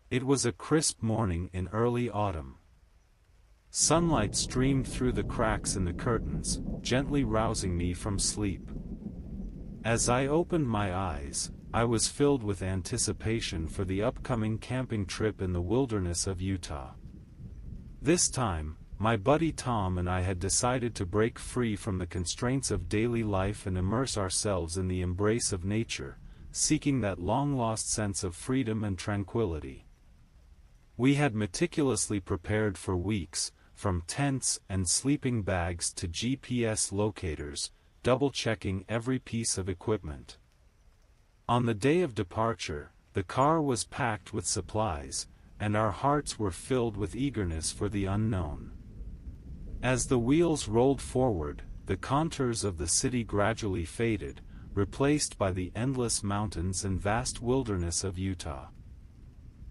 It was a crisp morning in early autumn. Sunlight streamed through the cracks in the curtains, gently rousing me from sleep. As I opened my eyes, I was filled with anticipation for the upcoming camping trip in the wilderness of Utah. This time, my buddy Tom and I had decided to break free from the constraints of daily life and immerse ourselves in the embrace of nature, seeking that long-lost sense of freedom and tranquility. We had meticulously prepared for weeks, from tents and sleeping bags to GPS locators, double-checking every piece of equipment. On the day of departure, the car was packed with supplies, and our hearts were filled with eagerness for the unknown. As the wheels rolled forward, the contours of the city gradually faded, replaced by the endless mountains and vast wilderness of Utah.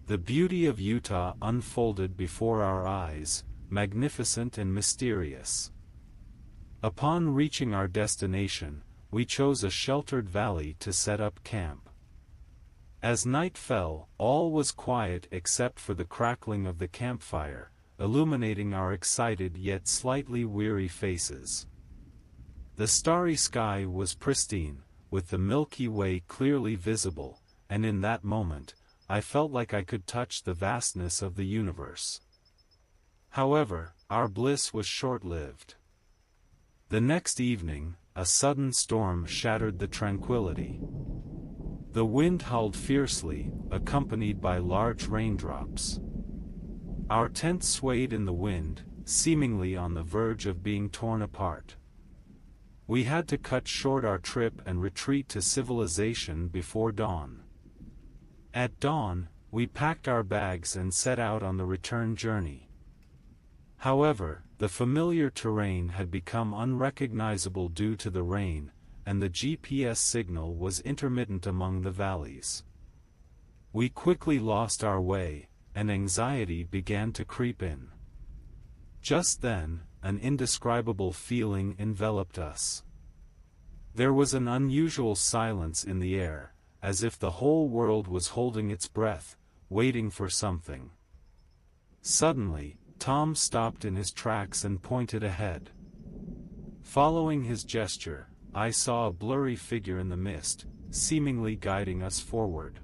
The beauty of Utah unfolded before our eyes, magnificent and mysterious. Upon reaching our destination, we chose a sheltered valley to set up camp. As night fell, all was quiet except for the crackling of the campfire, illuminating our excited yet slightly weary faces. The starry sky was pristine, with the Milky Way clearly visible, and in that moment, I felt like I could touch the vastness of the universe. However, our bliss was short-lived. The next evening, a sudden storm shattered the tranquility. The wind howled fiercely, accompanied by large raindrops. Our tent swayed in the wind, seemingly on the verge of being torn apart. We had to cut short our trip and retreat to civilization before dawn. At dawn, we packed our bags and set out on the return journey. However, the familiar terrain had become unrecognizable due to the rain, and the GPS signal was intermittent among the valleys. We quickly lost our way, and anxiety began to creep in. Just then, an indescribable feeling enveloped us. There was an unusual silence in the air, as if the whole world was holding its breath, waiting for something. Suddenly, Tom stopped in his tracks and pointed ahead. Following his gesture, I saw a blurry figure in the mist, seemingly guiding us forward.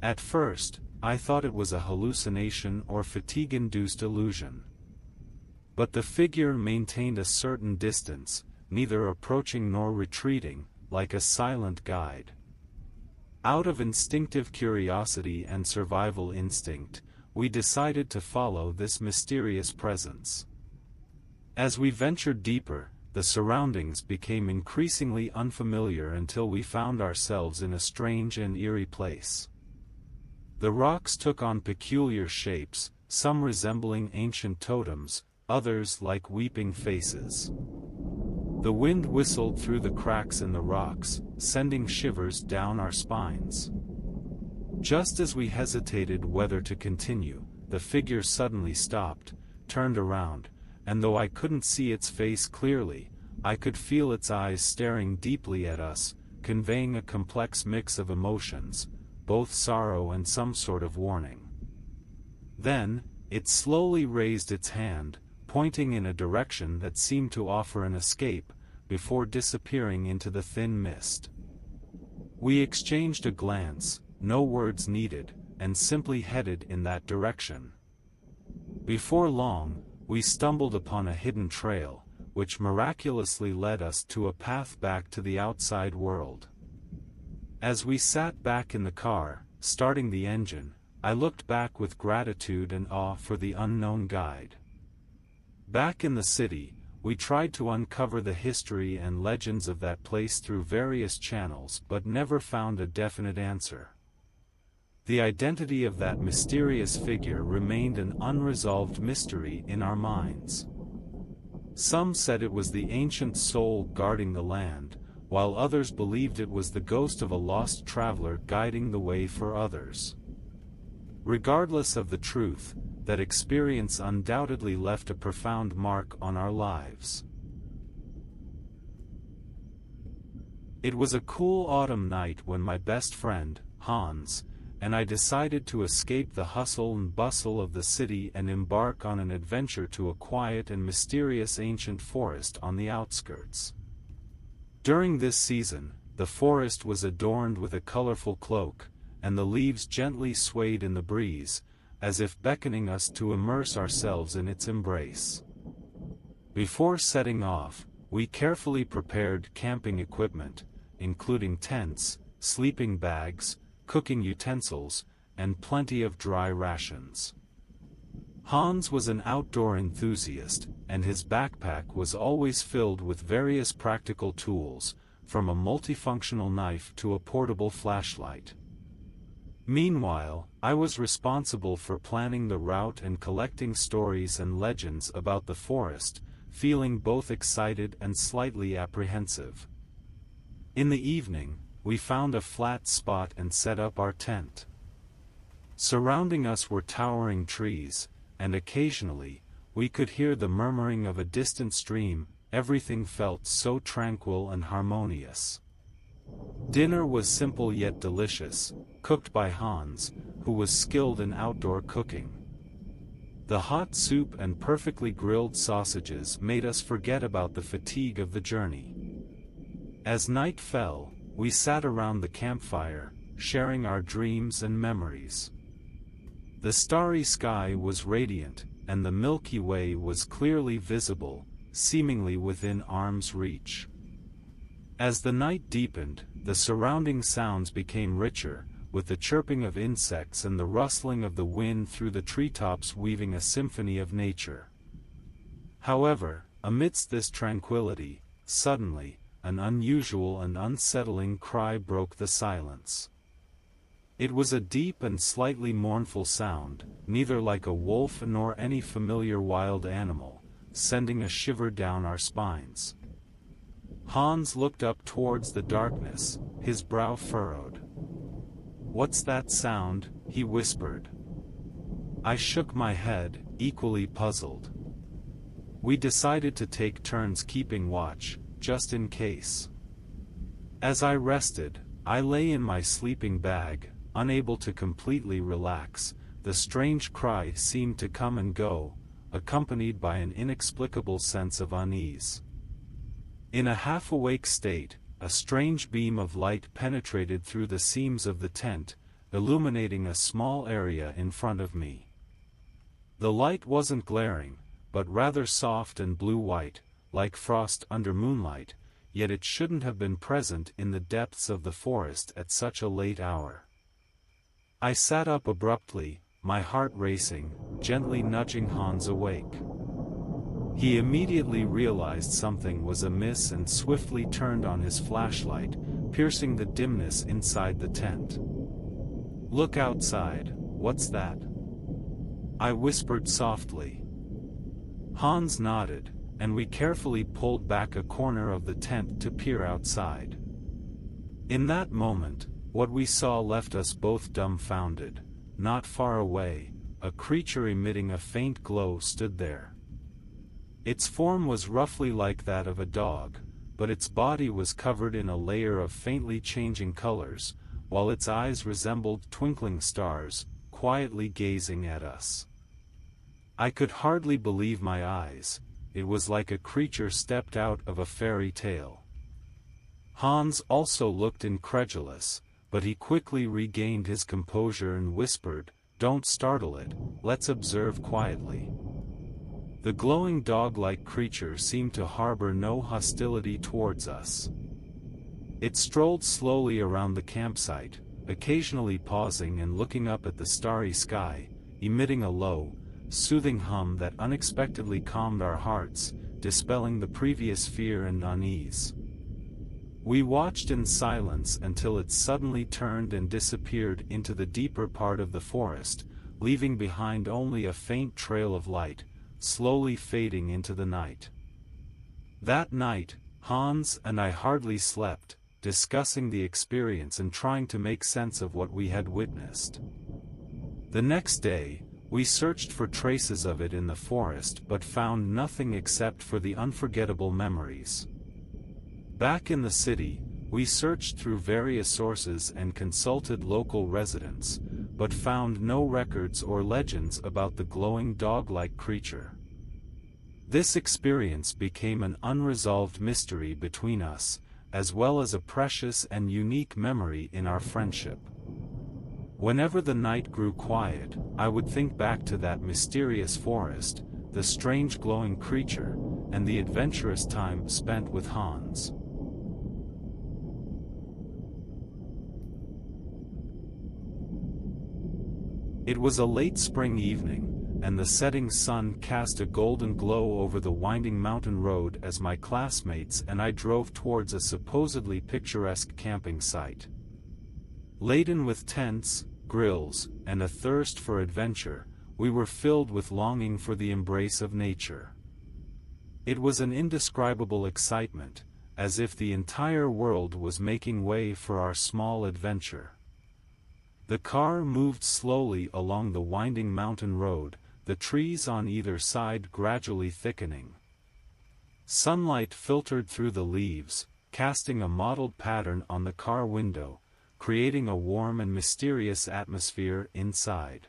At first, I thought it was a hallucination or fatigue-induced illusion. But the figure maintained a certain distance, neither approaching nor retreating, like a silent guide. Out of instinctive curiosity and survival instinct, we decided to follow this mysterious presence. As we ventured deeper, the surroundings became increasingly unfamiliar until we found ourselves in a strange and eerie place. The rocks took on peculiar shapes, some resembling ancient totems, others like weeping faces. The wind whistled through the cracks in the rocks, sending shivers down our spines. Just as we hesitated whether to continue, the figure suddenly stopped, turned around, and though I couldn't see its face clearly, I could feel its eyes staring deeply at us, conveying a complex mix of emotions, both sorrow and some sort of warning. Then, it slowly raised its hand, pointing in a direction that seemed to offer an escape, before disappearing into the thin mist. We exchanged a glance, no words needed, and simply headed in that direction. Before long, we stumbled upon a hidden trail, which miraculously led us to a path back to the outside world. As we sat back in the car, starting the engine, I looked back with gratitude and awe for the unknown guide. Back in the city, we tried to uncover the history and legends of that place through various channels but never found a definite answer. The identity of that mysterious figure remained an unresolved mystery in our minds. Some said it was the ancient soul guarding the land, while others believed it was the ghost of a lost traveler guiding the way for others. Regardless of the truth, that experience undoubtedly left a profound mark on our lives. It was a cool autumn night when my best friend, Hans, and I decided to escape the hustle and bustle of the city and embark on an adventure to a quiet and mysterious ancient forest on the outskirts. During this season, the forest was adorned with a colorful cloak, and the leaves gently swayed in the breeze, as if beckoning us to immerse ourselves in its embrace. Before setting off, we carefully prepared camping equipment, including tents, sleeping bags, cooking utensils, and plenty of dry rations. Hans was an outdoor enthusiast, and his backpack was always filled with various practical tools, from a multifunctional knife to a portable flashlight. Meanwhile, I was responsible for planning the route and collecting stories and legends about the forest, feeling both excited and slightly apprehensive. In the evening, we found a flat spot and set up our tent. Surrounding us were towering trees, and occasionally, we could hear the murmuring of a distant stream. Everything felt so tranquil and harmonious. Dinner was simple yet delicious, cooked by Hans, who was skilled in outdoor cooking. The hot soup and perfectly grilled sausages made us forget about the fatigue of the journey. As night fell, we sat around the campfire, sharing our dreams and memories. The starry sky was radiant, and the Milky Way was clearly visible, seemingly within arm's reach. As the night deepened, the surrounding sounds became richer, with the chirping of insects and the rustling of the wind through the treetops weaving a symphony of nature. However, amidst this tranquility, suddenly, an unusual and unsettling cry broke the silence. It was a deep and slightly mournful sound, neither like a wolf nor any familiar wild animal, sending a shiver down our spines. Hans looked up towards the darkness, his brow furrowed. "What's that sound?" he whispered. I shook my head, equally puzzled. We decided to take turns keeping watch, just in case. As I rested, I lay in my sleeping bag, unable to completely relax. The strange cry seemed to come and go, accompanied by an inexplicable sense of unease. In a half-awake state, a strange beam of light penetrated through the seams of the tent, illuminating a small area in front of me. The light wasn't glaring, but rather soft and blue-white, like frost under moonlight, yet it shouldn't have been present in the depths of the forest at such a late hour. I sat up abruptly, my heart racing, gently nudging Hans awake. He immediately realized something was amiss and swiftly turned on his flashlight, piercing the dimness inside the tent. "Look outside, what's that?" I whispered softly. Hans nodded, and we carefully pulled back a corner of the tent to peer outside. In that moment, what we saw left us both dumbfounded. Not far away, a creature emitting a faint glow stood there. Its form was roughly like that of a dog, but its body was covered in a layer of faintly changing colors, while its eyes resembled twinkling stars, quietly gazing at us. I could hardly believe my eyes. It was like a creature stepped out of a fairy tale. Hans also looked incredulous, but he quickly regained his composure and whispered, "Don't startle it, let's observe quietly." The glowing dog-like creature seemed to harbor no hostility towards us. It strolled slowly around the campsite, occasionally pausing and looking up at the starry sky, emitting a low, soothing hum that unexpectedly calmed our hearts, dispelling the previous fear and unease. We watched in silence until it suddenly turned and disappeared into the deeper part of the forest, leaving behind only a faint trail of light, slowly fading into the night. That night, Hans and I hardly slept, discussing the experience and trying to make sense of what we had witnessed. The next day, we searched for traces of it in the forest but found nothing except for the unforgettable memories. Back in the city, we searched through various sources and consulted local residents, but found no records or legends about the glowing dog-like creature. This experience became an unresolved mystery between us, as well as a precious and unique memory in our friendship. Whenever the night grew quiet, I would think back to that mysterious forest, the strange glowing creature, and the adventurous time spent with Hans. It was a late spring evening, and the setting sun cast a golden glow over the winding mountain road as my classmates and I drove towards a supposedly picturesque camping site. Laden with tents, grills, and a thirst for adventure, we were filled with longing for the embrace of nature. It was an indescribable excitement, as if the entire world was making way for our small adventure. The car moved slowly along the winding mountain road, the trees on either side gradually thickening. Sunlight filtered through the leaves, casting a mottled pattern on the car window, creating a warm and mysterious atmosphere inside.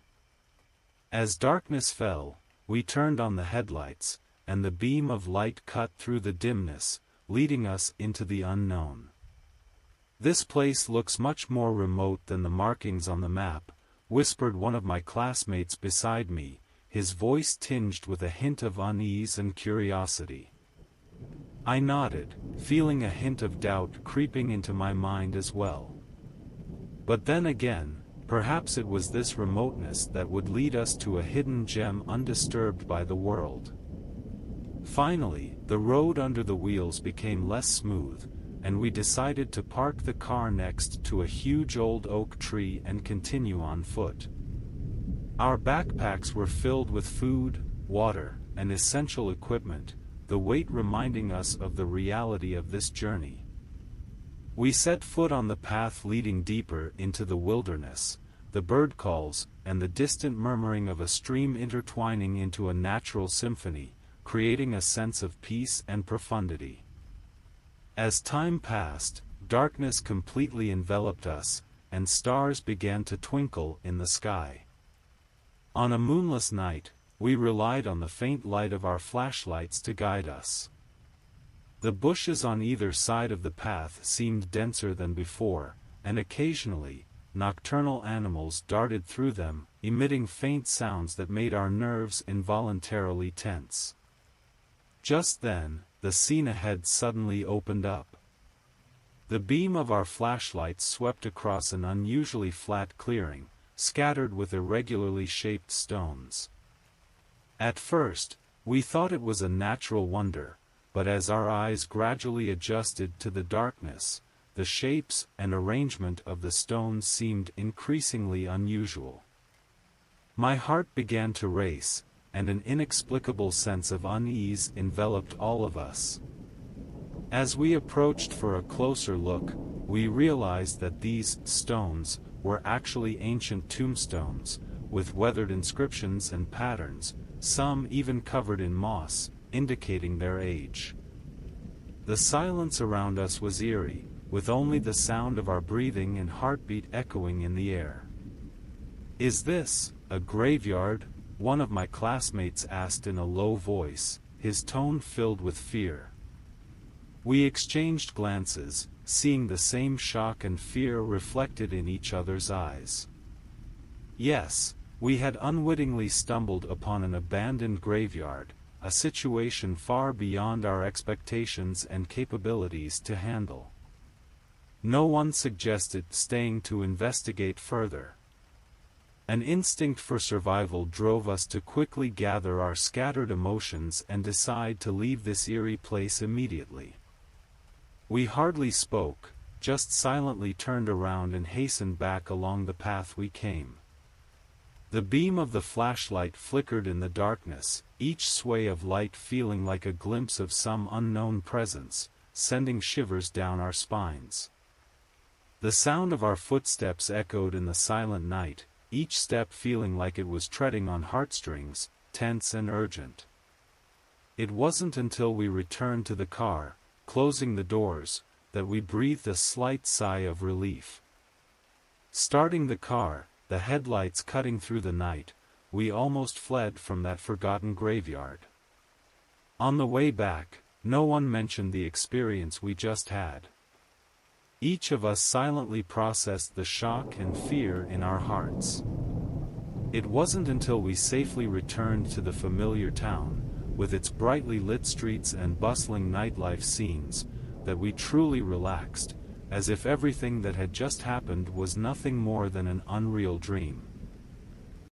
As darkness fell, we turned on the headlights, and the beam of light cut through the dimness, leading us into the unknown. "This place looks much more remote than the markings on the map," whispered one of my classmates beside me, his voice tinged with a hint of unease and curiosity. I nodded, feeling a hint of doubt creeping into my mind as well. But then again, perhaps it was this remoteness that would lead us to a hidden gem undisturbed by the world. Finally, the road under the wheels became less smooth, and we decided to park the car next to a huge old oak tree and continue on foot. Our backpacks were filled with food, water, and essential equipment, the weight reminding us of the reality of this journey. We set foot on the path leading deeper into the wilderness, the bird calls and the distant murmuring of a stream intertwining into a natural symphony, creating a sense of peace and profundity. As time passed, darkness completely enveloped us, and stars began to twinkle in the sky. On a moonless night, we relied on the faint light of our flashlights to guide us. The bushes on either side of the path seemed denser than before, and occasionally, nocturnal animals darted through them, emitting faint sounds that made our nerves involuntarily tense. Just then, the scene ahead suddenly opened up. The beam of our flashlights swept across an unusually flat clearing, scattered with irregularly shaped stones. At first, we thought it was a natural wonder, but as our eyes gradually adjusted to the darkness, the shapes and arrangement of the stones seemed increasingly unusual. My heart began to race, and an inexplicable sense of unease enveloped all of us. As we approached for a closer look, we realized that these stones were actually ancient tombstones, with weathered inscriptions and patterns, some even covered in moss, indicating their age. The silence around us was eerie, with only the sound of our breathing and heartbeat echoing in the air. "Is this a graveyard?" one of my classmates asked in a low voice, his tone filled with fear. We exchanged glances, seeing the same shock and fear reflected in each other's eyes. Yes, we had unwittingly stumbled upon an abandoned graveyard, a situation far beyond our expectations and capabilities to handle. No one suggested staying to investigate further. An instinct for survival drove us to quickly gather our scattered emotions and decide to leave this eerie place immediately. We hardly spoke, just silently turned around and hastened back along the path we came. The beam of the flashlight flickered in the darkness, each sway of light feeling like a glimpse of some unknown presence, sending shivers down our spines. The sound of our footsteps echoed in the silent night, each step feeling like it was treading on heartstrings, tense and urgent. It wasn't until we returned to the car, closing the doors, that we breathed a slight sigh of relief. Starting the car, the headlights cutting through the night, we almost fled from that forgotten graveyard. On the way back, no one mentioned the experience we just had. Each of us silently processed the shock and fear in our hearts. It wasn't until we safely returned to the familiar town, with its brightly lit streets and bustling nightlife scenes, that we truly relaxed, as if everything that had just happened was nothing more than an unreal dream.